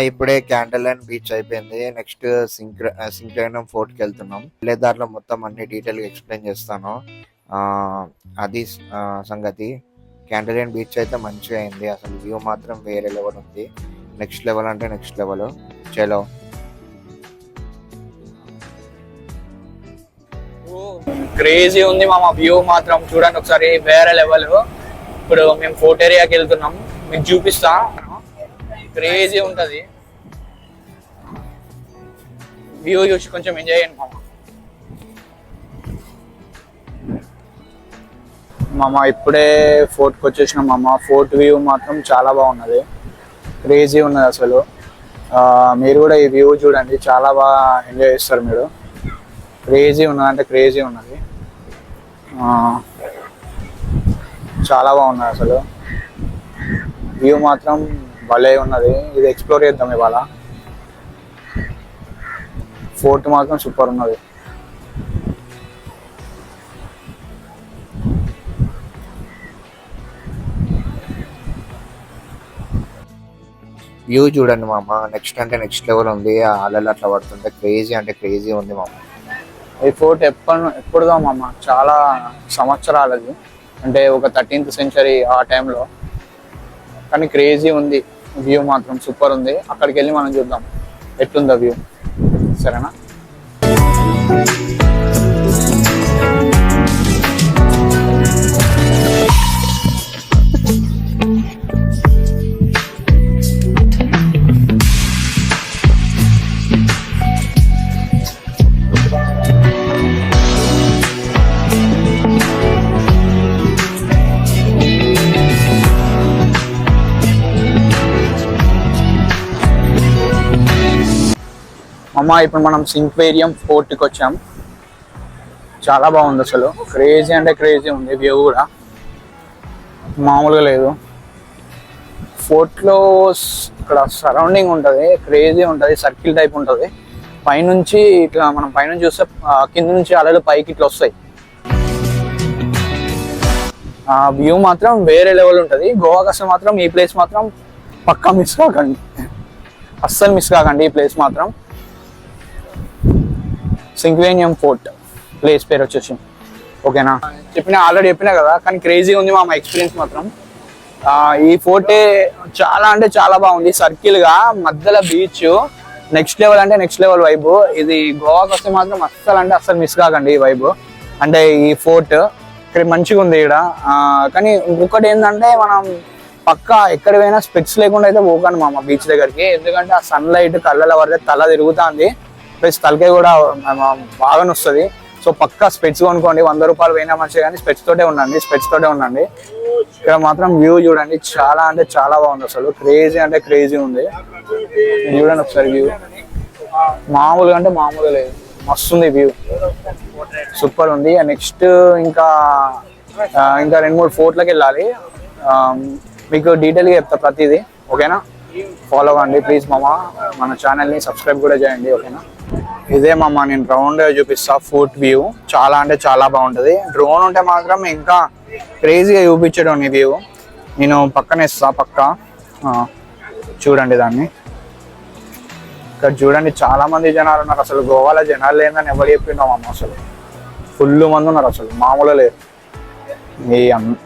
ఇప్పుడే candle and beach అయిపోయింది. Next సింక్రైనం fort కి వెళ్తున్నాం. వెళ్ళే దాంట్లో మొత్తం అన్ని డీటెయిల్ గా ఎక్స్ప్లెయిన్ చేస్తాను. ఆ అది సంగతి. క్యాండిల్ అండ్ బీచ్ అయితే మంచిగా అయింది. అసలు వ్యూ మాత్రం వేరే లెవెల్ ఉంది. నెక్స్ట్ లెవెల్ అంటే నెక్స్ట్ లెవెల్. చలో క్రేజీ ఉంది మామ. వ్యూ మాత్రం చూడండి ఒకసారి, వేరే లెవెల్. ఇప్పుడు మేము ఫోర్ట్ ఏరియాకి వెళ్తున్నాం, మీకు చూపిస్తా. క్రేజీ ఉంటది వ్యూ. చూసి కొంచెం ఎంజాయ్ చేయండి మామ. ఇప్పుడే ఫోర్ట్కి వచ్చేసినాం మామ. ఫోర్ట్ వ్యూ మాత్రం చాలా బాగున్నది, క్రేజీ ఉన్నది అసలు. మీరు కూడా ఈ వ్యూ చూడండి, చాలా బాగా ఎంజాయ్ చేస్తారు మీరు. క్రేజీ ఉన్నది అంటే క్రేజీ ఉన్నది, చాలా బాగున్నది అసలు. వ్యూ మాత్రం భలే ఉన్నది. ఇది ఎక్స్ప్లోర్ చేద్దాం ఇవాళ. ఫోర్ట్ మాత్రం సూపర్ ఉన్నది. వ్యూ చూడండి మామ. నెక్స్ట్ అంటే నెక్స్ట్ లెవెల్ ఉంది. అలలు అట్లా పడుతుంటే క్రేజీ అంటే క్రేజీ ఉంది మామ. ఈ ఫోర్ట్ ఎప్పుడుదో మామ, చాలా సంవత్సరాలది. అంటే ఒక 13th century ఆ టైంలో. కానీ క్రేజీ ఉంది. వ్యూ మాత్రం సూపర్ ఉంది. అక్కడికి వెళ్ళి మనం చూద్దాం ఎట్లుందో వ్యూ. సరేనా? ఇప్పుడు మనం సింక్వేరియం ఫోర్ట్కి వచ్చాం. చాలా బాగుంది అసలు. క్రేజీ అంటే క్రేజీ ఉంది. వ్యూ కూడా మామూలుగా లేదు. ఫోర్ట్లో ఇక్కడ సరౌండింగ్ ఉంటుంది, క్రేజీ ఉంటుంది. సర్కిల్ టైప్ ఉంటుంది. పైనుంచి ఇట్లా మనం పైనుంచి చూస్తే కింద నుంచి అలలు పైకి ఇట్లా వస్తాయి. వ్యూ మాత్రం వేరే లెవెల్ ఉంటుంది. గోవాకి వస్తే మాత్రం ఈ ప్లేస్ మాత్రం పక్కా మిస్ కాకండి, అస్సలు మిస్ కాకండి ఈ ప్లేస్ మాత్రం. సింక్వేరియం ఫోర్ట్ ప్లేస్ పేరు వచ్చేసి. ఓకేనా? ఆల్రెడీ చెప్పినా కదా, కానీ క్రేజీ ఉంది మా ఎక్స్పీరియన్స్ మాత్రం. ఈ ఫోర్టే చాలా అంటే చాలా బాగుంది. సర్కిల్ గా మధ్యలో బీచ్. నెక్స్ట్ లెవెల్ అంటే నెక్స్ట్ లెవెల్ వైబ్. ఇది గోవాకి వస్తే మాత్రం అస్సలు అంటే అస్సలు మిస్ కాకండి ఈ వైబ్. అంటే ఈ ఫోర్ట్ ఇక్కడ మంచిగా ఉంది ఇక్కడ. కానీ ఇంకొకటి ఏంటంటే, మనం పక్కా ఎక్కడ పోయినా స్పెక్స్ లేకుండా అయితే పోకండి మామ బీచ్ దగ్గరికి. ఎందుకంటే ఆ సన్ లైట్ కళ్ళలో పడితే తల తిరుగుతుంది, ప్లస్ తలకాయ కూడా బాగా వస్తుంది. సో పక్కా స్పెట్స్ కొనుక్కోండి. 100 రూపాయలు పోయినా మంచిగా, కానీ స్పెట్స్ తోటే ఉండండి. ఇక్కడ మాత్రం వ్యూ చూడండి, చాలా అంటే చాలా బాగుంది అసలు. క్రేజీ అంటే క్రేజీ ఉంది. చూడండి ఒకసారి వ్యూ. మామూలుగా అంటే మామూలుగా లేదు, మస్తుంది వ్యూ, సూపర్ ఉంది. నెక్స్ట్ ఇంకా 2-3 ఫోర్ట్లకి వెళ్ళాలి. మీకు డీటెయిల్గా చెప్తా ప్రతిదీ. ఓకేనా? ఫాలో అవ్వండి ప్లీజ్ మామ. మన ఛానల్ని సబ్స్క్రైబ్ కూడా చేయండి. ఓకేనా? ఇదే మామ, నేను రౌండ్ చూపిస్తా ఫోర్ట్ వ్యూ. చాలా అంటే చాలా బాగుంటుంది. డ్రోన్ ఉంటే మాత్రం ఇంకా క్రేజీగా చూపించడం ఈ వ్యూ. నేను పక్కన ఇస్తా, పక్కా చూడండి దాన్ని. ఇక్కడ చూడండి, చాలా మంది జనాలు ఉన్నారు. అసలు గోవాలో జనాలు లేదని ఎవరు చెప్పినాం అమ్మ. అసలు ఫుల్ మంది ఉన్నారు, అసలు మామూలు లేదు.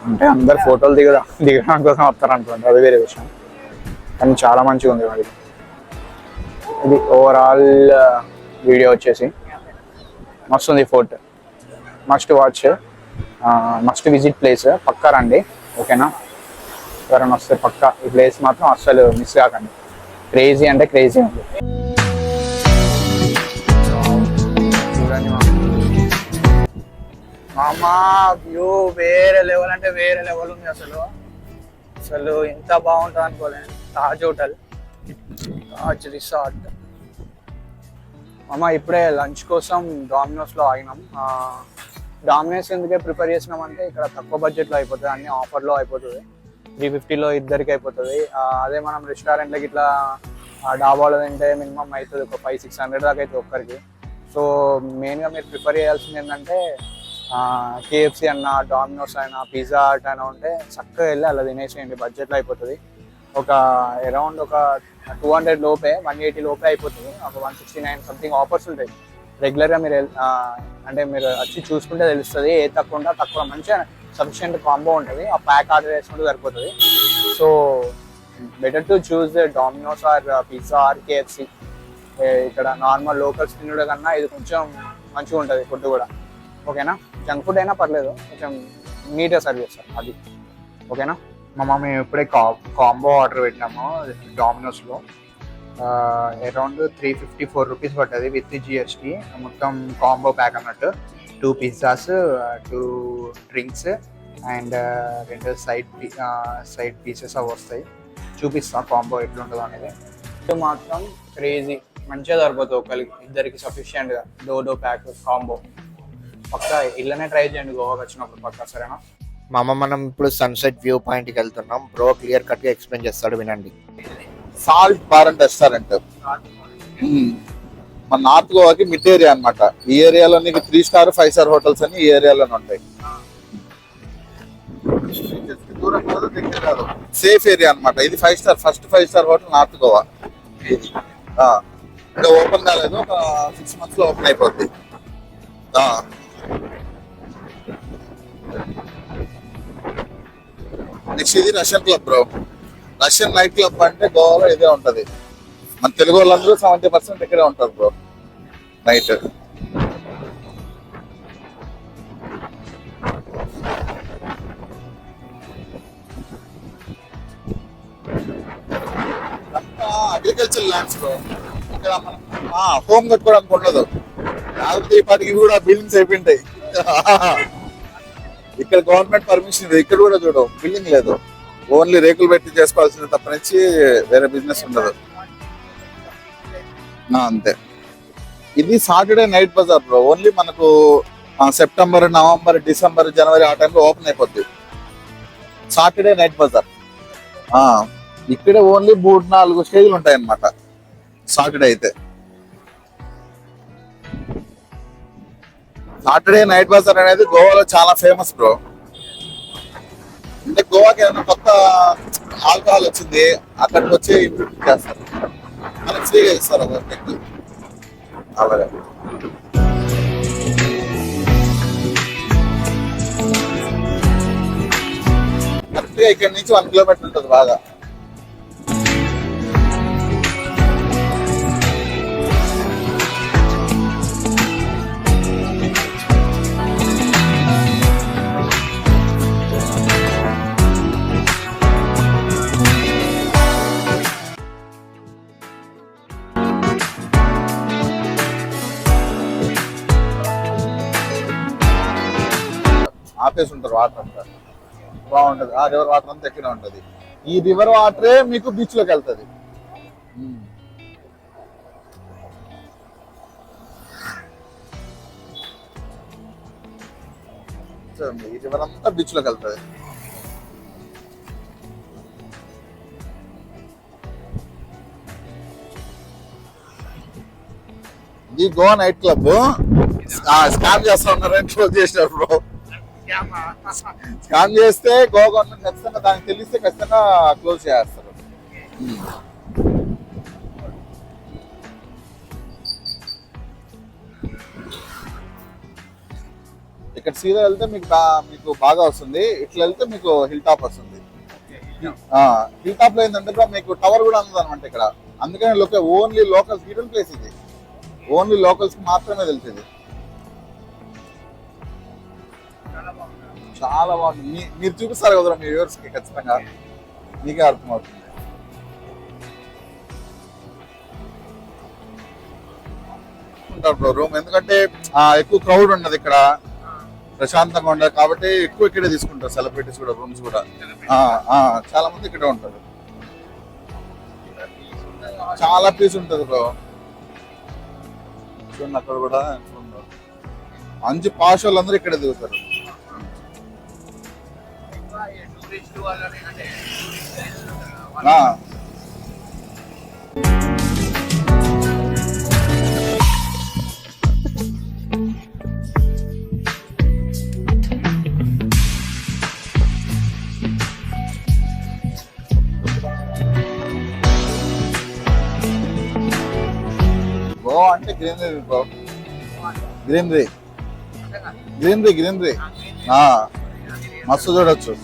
అంటే అందరు ఫోటోలు దిగడానికి కోసం వస్తారు అనుకోండి, అది వేరే విషయం. కానీ చాలా మంచిగా ఉంది మరి. ఇది ఓవరాల్ వీడియో వచ్చేసి మస్తు ఉంది fort. Must watch, must visit place. పక్కా రండి. ఓకేనా? ఎవరైనా వస్తే పక్కా ఈ ప్లేస్ మాత్రం అస్సలు మిస్ కాకండి. క్రేజీ అంటే క్రేజీ ఉంది. మామా వ్యూ వేరే లెవెల్ అంటే వేరే లెవెల్ ఉంది అసలు. అసలు ఎంత బాగుంటుంది అనుకోలే. Taj hotel, Taj resort. ఇప్పుడే లంచ్ కోసం డామినోస్లో ఆగినాం. డామినోస్ ఎందుకే ప్రిపేర్ చేసినాం అంటే, ఇక్కడ తక్కువ బడ్జెట్లో అయిపోతుంది, అన్ని ఆఫర్లో అయిపోతుంది. 350లో ఇద్దరికి అయిపోతుంది. అదే మనం రెస్టారెంట్లకి ఇట్లా డాబాలో తింటే మినిమం అవుతుంది ఒక 500-600 దాకా అవుతుంది ఒక్కరికి. సో మెయిన్గా మీరు ప్రిఫర్ చేయాల్సింది ఏంటంటే, KFC అన్నా, డామినోస్ అయినా, పిజ్జా హట్ అయినా ఉంటే చక్కగా వెళ్ళి అలా తినేసేయండి, బడ్జెట్లో అయిపోతుంది. అరౌండ్ ఒక 200 లోపే 180 లోపే అయిపోతుంది. ఒక 169 సంథింగ్ ఆఫర్స్ ఉంటాయి రెగ్యులర్గా. మీరు అంటే మీరు వచ్చి చూసుకుంటే తెలుస్తుంది. ఏ తక్కువ తక్కువ మంచిగా సఫిషియెంట్ కాంబో ఉంటుంది. ఆ ప్యాక్ ఆర్డర్ చేసుకుంటే సరిపోతుంది. So better to choose Domino's or pizza or KFC. ఇక్కడ నార్మల్ లోకల్స్ తినడం కన్నా ఇది కొంచెం మంచిగా ఉంటుంది ఫుడ్ కూడా. ఓకేనా, జంక్ ఫుడ్ అయినా పర్లేదు, కొంచెం నీట్గా సర్వ్ చేస్తారు అది. ఓకేనా, మేము ఇప్పుడే కాంబో ఆర్డర్ పెట్టినాము డామినోస్లో. అరౌండ్ 354 రూపీస్ పడ్డది విత్ జిఎస్టీ. మొత్తం కాంబో ప్యాక్ అన్నట్టు. 2 pizzas, 2 drinks and 2 side pieces అవి వస్తాయి. చూపిస్తాం కాంబో ఎట్లుంటుందో అనేది. ఇది మాత్రం క్రేజీ మంచిగా సరిపోతుంది ఒకరికి ఇద్దరికి సఫిషియెంట్గా. డో ప్యాక్ కాంబో పక్కా ఇళ్ళనే ట్రై చేయండి గోవాకి వచ్చినప్పుడు పక్కా. సరేనా, మనం ఇప్పుడు సన్సెట్ వ్యూ పాయింట్కి వెళ్తున్నాం. బ్రో క్లియర్ కట్గా ఎక్స్ప్లెయిన్ చేస్తాడు, వినండి. సాల్ట్ బార్ అండ్ రెస్టారెంట్ మన నార్త్ గోవాకి మిడ్ ఏరియా అన్నమాట. ఈ ఏరియాలో నీకు 3 స్టార్ 5 స్టార్ హోటల్స్ అని ఈ ఏరియాలోనే ఉంటాయి. దూరం కాదు, దగ్గర కాదు, సేఫ్ ఏరియా అన్నమాట. ఇది 5 star, first 5 star hotel north Goa. ఇంకా ఓపెన్ కాలేదు, ఒక 6 months లో ఓపెన్ అయిపోద్ది. నెక్స్ట్ ఇది Russian club bro. Russian night club అంటే గోవాలో ఇదే ఉంటది. మన తెలుగు వాళ్ళందరూ 70% ఇక్కడే ఉంటారు bro night. Agriculture lands bro. ఇక్కడ మనం హోమ్ కట్టుకోవడానికి ఉండదు. కాకపోతే ఈ పాటికి కూడా బిల్డింగ్స్ అయిపోయింటాయి. ఇక్కడ గవర్నమెంట్ పర్మిషన్ ఇది. ఇక్కడ కూడా చూడు బిల్డింగ్ లేదు, ఓన్లీ రేకులు పెట్టి చేసుకోవాల్సింది తప్పనిచ్చి వేరే బిజినెస్ ఉండదు. అంతే. ఇది సాటర్డే నైట్ బజార్ బ్రో. ఓన్లీ మనకు సెప్టెంబర్, నవంబర్, డిసెంబర్, జనవరి ఆ టైంలో ఓపెన్ అయిపోద్ది సాటర్డే నైట్ బజార్. ఇక్కడే ఓన్లీ 3-4 స్టేజ్లు ఉంటాయి అన్నమాట సాటర్డే అయితే. సాటర్డే నైట్ బజార్ అనేది గోవాలో చాలా ఫేమస్ బ్రో. అంటే గోవాకి ఏమైనా కొత్త ఆల్కహాల్ వచ్చింది, అక్కడికి వచ్చి ఇంప్రూవ్ చేస్తారు, మనకి ఫ్రీగా ఇస్తారు గవర్నమెంట్. అలాగే కరెక్ట్గా ఇక్కడ నుంచి 1 కిలోమీటర్ ఉంటుంది బాగా. ఆపేసి ఉంటారు వాటర్ అంతా, బాగుంటది. ఆ రివర్ వాటర్ అంతా ఎక్కడ ఉంటది. ఈ రివర్ వాటరే మీకు బీచ్ లోకి వెళ్తుంది. ఈ రివర్ అంతా బీచ్ లోకి వెళ్తుంది. ఇది గోవా నైట్ క్లబ్. స్కామ్ చేస్తా ఉన్నారని క్లోజ్ చేసినారు బ్రో. స్కామ్ చేస్తే గోవా గవర్నమెంట్ ఖచ్చితంగా దానికి తెలిస్తే ఖచ్చితంగా క్లోజ్ చేస్తారు. ఇక్కడ సీదా వెళ్తే మీకు బాగా వస్తుంది, ఇట్లా వెళ్తే మీకు హిల్ టాప్ వస్తుంది. హిల్ టాప్ లో ఏంటంటే మీకు టవర్ కూడా ఉంది అనమాట ఇక్కడ. అందుకని ఓన్లీ లోకల్స్ హిడెన్ ప్లేస్ ఇది, ఓన్లీ లోకల్స్ కి మాత్రమే తెలుస్తుంది. చాలా బాగుంది. మీరు చూపిస్తారు కదా మీ వ్యూవర్స్ కి, ఖచ్చితంగా మీకే అర్థమవుతుంది. ఉంటారు రూమ్, ఎందుకంటే ఎక్కువ క్రౌడ్ ఉండదు ఇక్కడ, ప్రశాంతంగా ఉండదు కాబట్టి ఎక్కువ ఇక్కడే తీసుకుంటారు సెలబ్రిటీస్ కూడా. రూమ్స్ కూడా చాలా మంది ఇక్కడే ఉంటారు. చాలా పీస్ ఉంటుంది బ్రో. చూడండి అక్కడ కూడా మంచి పాష్ వాళ్ళందరూ ఇక్కడే దిగుతారు. అంటే greenery bro, greenery greenery greenery మస్తు చూడొచ్చు.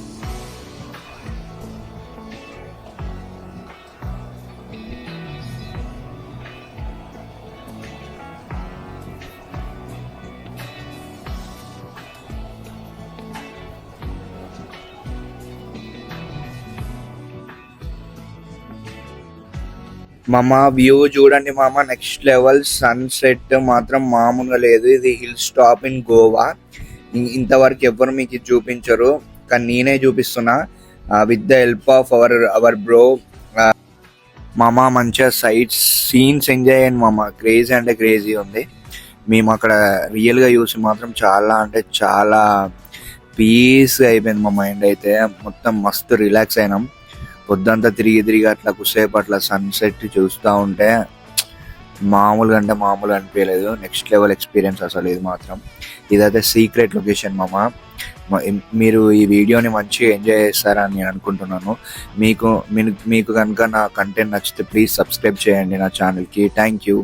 మామ వ్యూ చూడండి మామ, నెక్స్ట్ లెవెల్. సన్సెట్ మాత్రం మామూలుగా లేదు. ఇది హిల్ స్టాప్ ఇన్ గోవా. ఇంతవరకు ఎవరు మీకు ఇది చూపించరు, కానీ నేనే చూపిస్తున్నా with the help of our bro. మామ మంచిగా సైట్స్ సీన్స్ ఎంజాయ్ అయ్యండి మామ. క్రేజీ అంటే క్రేజీ ఉంది. మేము అక్కడ రియల్గా చూసి మాత్రం చాలా అంటే చాలా పీస్ అయిపోయింది మా మైండ్ అయితే. మొత్తం మస్తు రిలాక్స్ అయినాం. పొద్దంతా తిరిగి అట్లా కుసేపు అట్లా సన్సెట్ చూస్తూ ఉంటే మామూలుగా అంటే మామూలు అనిపించలేదు. నెక్స్ట్ లెవెల్ ఎక్స్పీరియన్స్ అసలు ఇది మాత్రం. ఇదైతే సీక్రెట్ లొకేషన్ మామ. మీరు ఈ వీడియోని మంచిగా ఎంజాయ్ చేస్తారని నేను అనుకుంటున్నాను. మీకు కనుక నా కంటెంట్ నచ్చితే ప్లీజ్ సబ్స్క్రైబ్ చేయండి నా ఛానల్కి. Thank you.